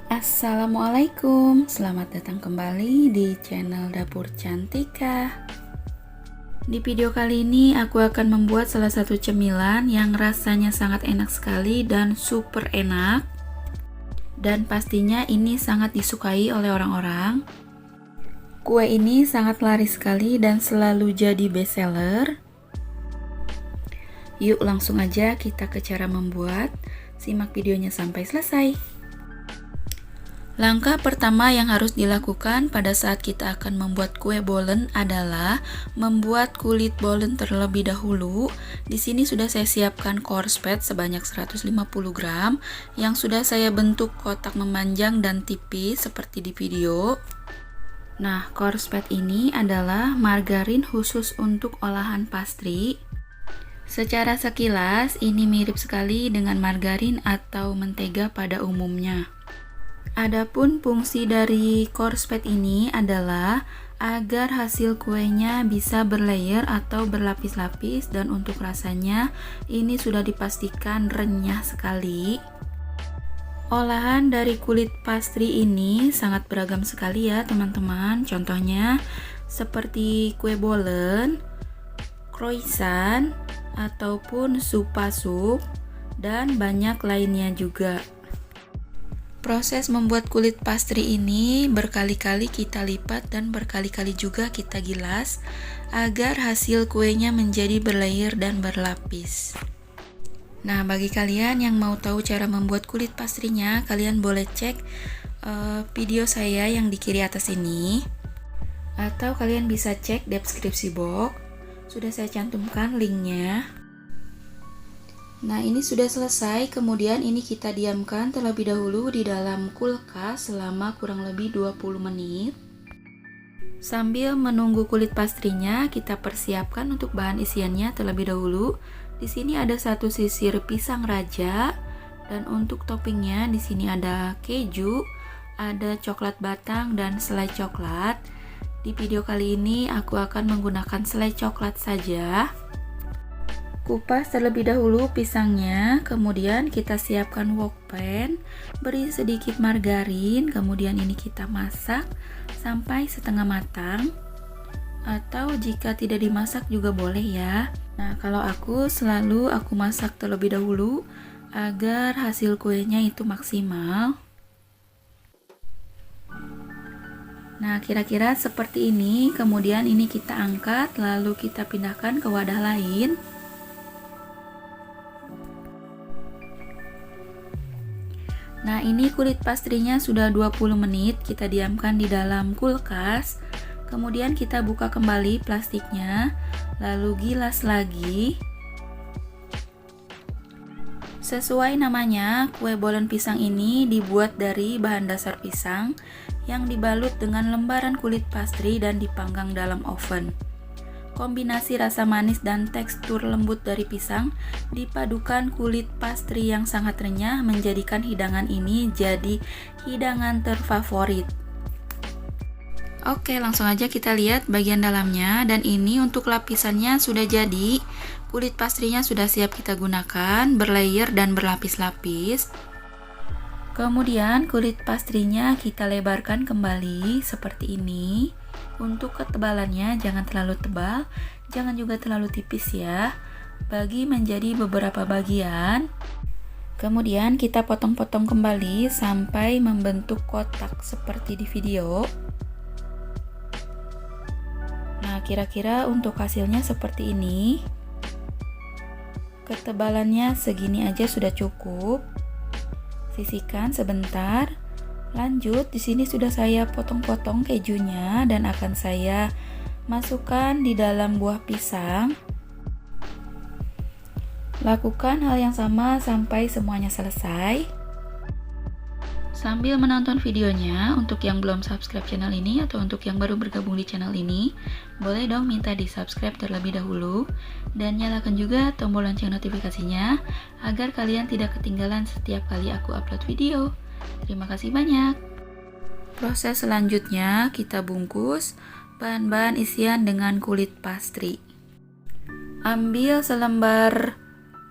Assalamualaikum, selamat datang kembali di channel Dapur Cantika. Di video kali ini aku akan membuat salah satu cemilan yang rasanya sangat enak sekali dan super enak. Dan pastinya ini sangat disukai oleh orang-orang. Kue ini sangat laris sekali dan selalu jadi best seller. Yuk langsung aja kita ke cara membuat. Simak videonya sampai selesai. Langkah pertama yang harus dilakukan pada saat kita akan membuat kue bolen adalah membuat kulit bolen terlebih dahulu. Di sini sudah saya siapkan korspet sebanyak 150 gram yang sudah saya bentuk kotak memanjang dan tipis seperti di video. Nah, korspet ini adalah margarin khusus untuk olahan pastry. Secara sekilas, ini mirip sekali dengan margarin atau mentega pada umumnya. Adapun fungsi dari korspet ini adalah agar hasil kuenya bisa berlayer atau berlapis-lapis, dan untuk rasanya ini sudah dipastikan renyah sekali. Olahan dari kulit pastry ini sangat beragam sekali ya teman-teman. Contohnya seperti kue bolen, croissant, ataupun sup, dan banyak lainnya juga. Proses membuat kulit pastry ini berkali-kali kita lipat dan berkali-kali juga kita gilas agar hasil kuenya menjadi berlayer dan berlapis. Nah, bagi kalian yang mau tahu cara membuat kulit pastrinya, kalian boleh cek video saya yang di kiri atas ini, atau kalian bisa cek deskripsi box. Sudah saya cantumkan linknya. Nah, ini sudah selesai. Kemudian ini kita diamkan terlebih dahulu di dalam kulkas selama kurang lebih 20 menit. Sambil menunggu kulit pastrinya, kita persiapkan untuk bahan isiannya terlebih dahulu. Di sini ada satu sisir pisang raja, dan untuk toppingnya di sini ada keju, ada coklat batang dan selai coklat. Di video kali ini aku akan menggunakan selai coklat saja. Kupas terlebih dahulu pisangnya, kemudian kita siapkan wok pan, beri sedikit margarin, kemudian ini kita masak sampai setengah matang, atau jika tidak dimasak juga boleh ya. Nah, kalau aku selalu masak terlebih dahulu agar hasil kuenya itu maksimal. Nah, kira-kira seperti ini. Kemudian ini kita angkat, lalu kita pindahkan ke wadah lain. Nah, ini kulit pastrinya sudah 20 menit kita diamkan di dalam kulkas. Kemudian kita buka kembali plastiknya, lalu gilas lagi. Sesuai namanya, kue bolen pisang ini dibuat dari bahan dasar pisang yang dibalut dengan lembaran kulit pastry dan dipanggang dalam oven. Kombinasi rasa manis dan tekstur lembut dari pisang dipadukan kulit pastry yang sangat renyah menjadikan hidangan ini jadi hidangan terfavorit. Oke, langsung aja kita lihat bagian dalamnya. Dan ini untuk lapisannya sudah jadi. Kulit pastrinya sudah siap kita gunakan, berlayer dan berlapis-lapis. Kemudian kulit pastrinya kita lebarkan kembali seperti ini. Untuk ketebalannya jangan terlalu tebal, jangan juga terlalu tipis ya. Bagi menjadi beberapa bagian. Kemudian kita potong-potong kembali sampai membentuk kotak seperti di video. Nah, kira-kira untuk hasilnya seperti ini. Ketebalannya segini aja sudah cukup. Sisihkan sebentar. Lanjut, di sini sudah saya potong-potong kejunya dan akan saya masukkan di dalam buah pisang. Lakukan hal yang sama sampai semuanya selesai. Sambil menonton videonya, untuk yang belum subscribe channel ini atau untuk yang baru bergabung di channel ini, boleh dong minta di subscribe terlebih dahulu dan nyalakan juga tombol lonceng notifikasinya agar kalian tidak ketinggalan setiap kali aku upload video. Terima kasih banyak. Proses selanjutnya kita bungkus bahan-bahan isian dengan kulit pastry. Ambil selembar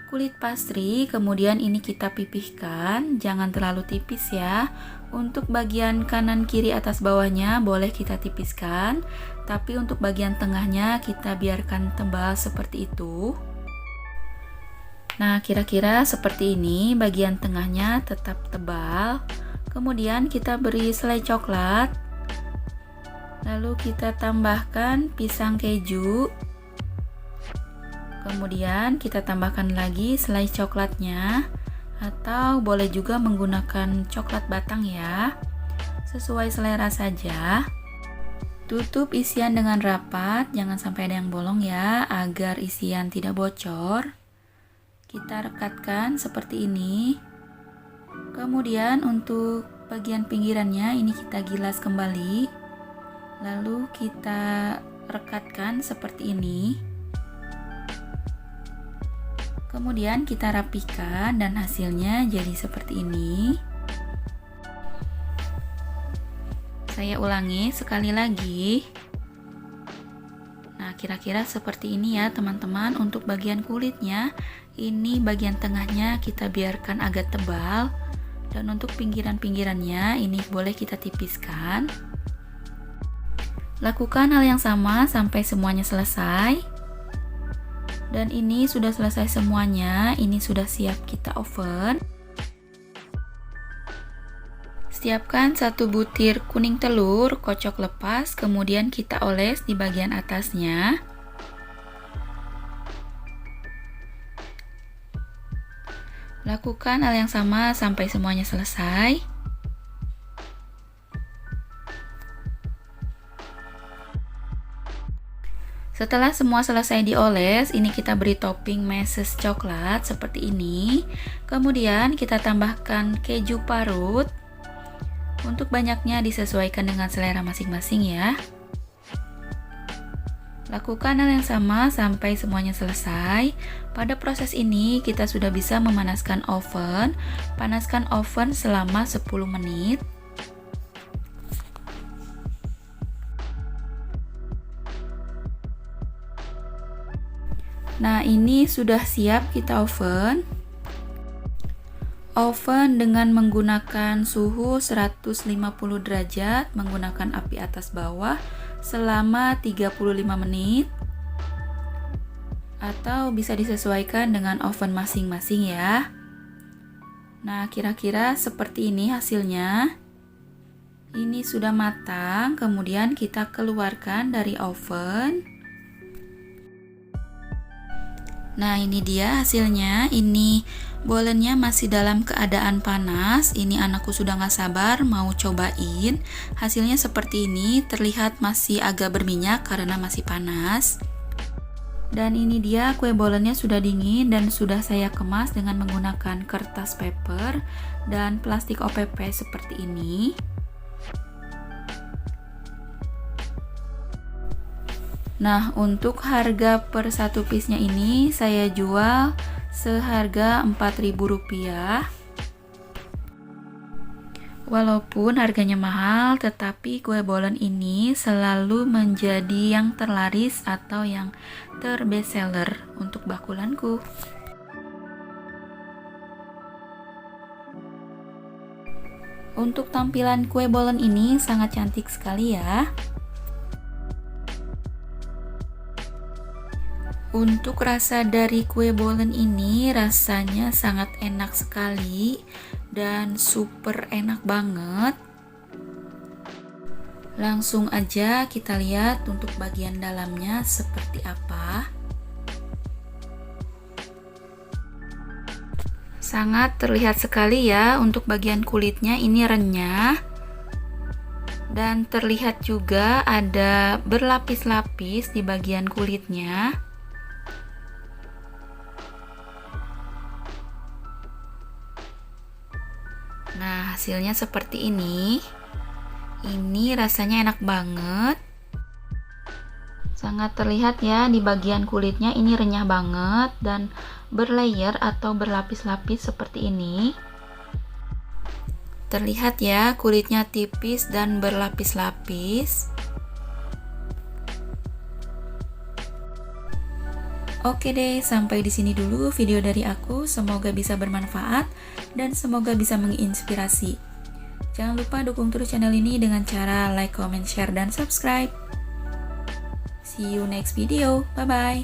kulit pastry, kemudian ini kita pipihkan, jangan terlalu tipis ya. Untuk bagian kanan kiri atas bawahnya boleh kita tipiskan, tapi untuk bagian tengahnya kita biarkan tebal seperti itu. Nah, kira-kira seperti ini, bagian tengahnya tetap tebal. Kemudian kita beri selai coklat. Lalu kita tambahkan pisang keju. Kemudian kita tambahkan lagi selai coklatnya, atau boleh juga menggunakan coklat batang ya, sesuai selera saja. Tutup isian dengan rapat, jangan sampai ada yang bolong ya, agar isian tidak bocor. Kita rekatkan seperti ini. Kemudian untuk bagian pinggirannya ini kita gilas kembali, lalu kita rekatkan seperti ini. Kemudian kita rapikan dan hasilnya jadi seperti ini. Saya ulangi sekali lagi. Nah, kira-kira seperti ini ya teman-teman. Untuk bagian kulitnya, ini bagian tengahnya kita biarkan agak tebal, dan untuk pinggiran-pinggirannya ini boleh kita tipiskan. Lakukan hal yang sama sampai semuanya selesai. Dan ini sudah selesai semuanya, ini sudah siap kita oven. Siapkan 1 butir kuning telur, kocok lepas, kemudian kita oles di bagian atasnya. Lakukan hal yang sama sampai semuanya selesai. Setelah semua selesai dioles, ini kita beri topping meses coklat seperti ini. Kemudian kita tambahkan keju parut. Untuk banyaknya disesuaikan dengan selera masing-masing ya. Lakukan hal yang sama sampai semuanya selesai. Pada proses ini kita sudah bisa memanaskan oven. Panaskan oven selama 10 menit. Nah, ini sudah siap kita oven. Oven dengan menggunakan suhu 150 derajat, menggunakan api atas bawah selama 35 menit. Atau bisa disesuaikan dengan oven masing-masing ya. Nah, kira-kira seperti ini hasilnya. Ini sudah matang, kemudian kita keluarkan dari oven. Nah, ini dia hasilnya. Ini bolennya masih dalam keadaan panas. Ini anakku sudah gak sabar mau cobain. Hasilnya seperti ini, terlihat masih agak berminyak karena masih panas. Dan ini dia kue bolennya sudah dingin dan sudah saya kemas dengan menggunakan kertas paper dan plastik OPP seperti ini. Nah, untuk harga per 1 piece-nya ini saya jual seharga Rp4.000. Walaupun harganya mahal, tetapi kue bolen ini selalu menjadi yang terlaris atau yang terbest seller untuk bakulanku. Untuk tampilan kue bolen ini sangat cantik sekali ya. Untuk rasa dari kue bolen ini rasanya sangat enak sekali dan super enak banget. Langsung aja kita lihat untuk bagian dalamnya seperti apa. Sangat terlihat sekali ya, untuk bagian kulitnya ini renyah. Dan terlihat juga ada berlapis-lapis di bagian kulitnya. Nah, hasilnya seperti ini. Ini rasanya enak banget. Sangat terlihat ya, di bagian kulitnya ini renyah banget dan berlayer atau berlapis-lapis seperti ini. Terlihat ya, kulitnya tipis dan berlapis-lapis. Oke deh, sampai di sini dulu video dari aku. Semoga bisa bermanfaat dan semoga bisa menginspirasi. Jangan lupa dukung terus channel ini dengan cara like, comment, share, dan subscribe. See you next video. Bye-bye.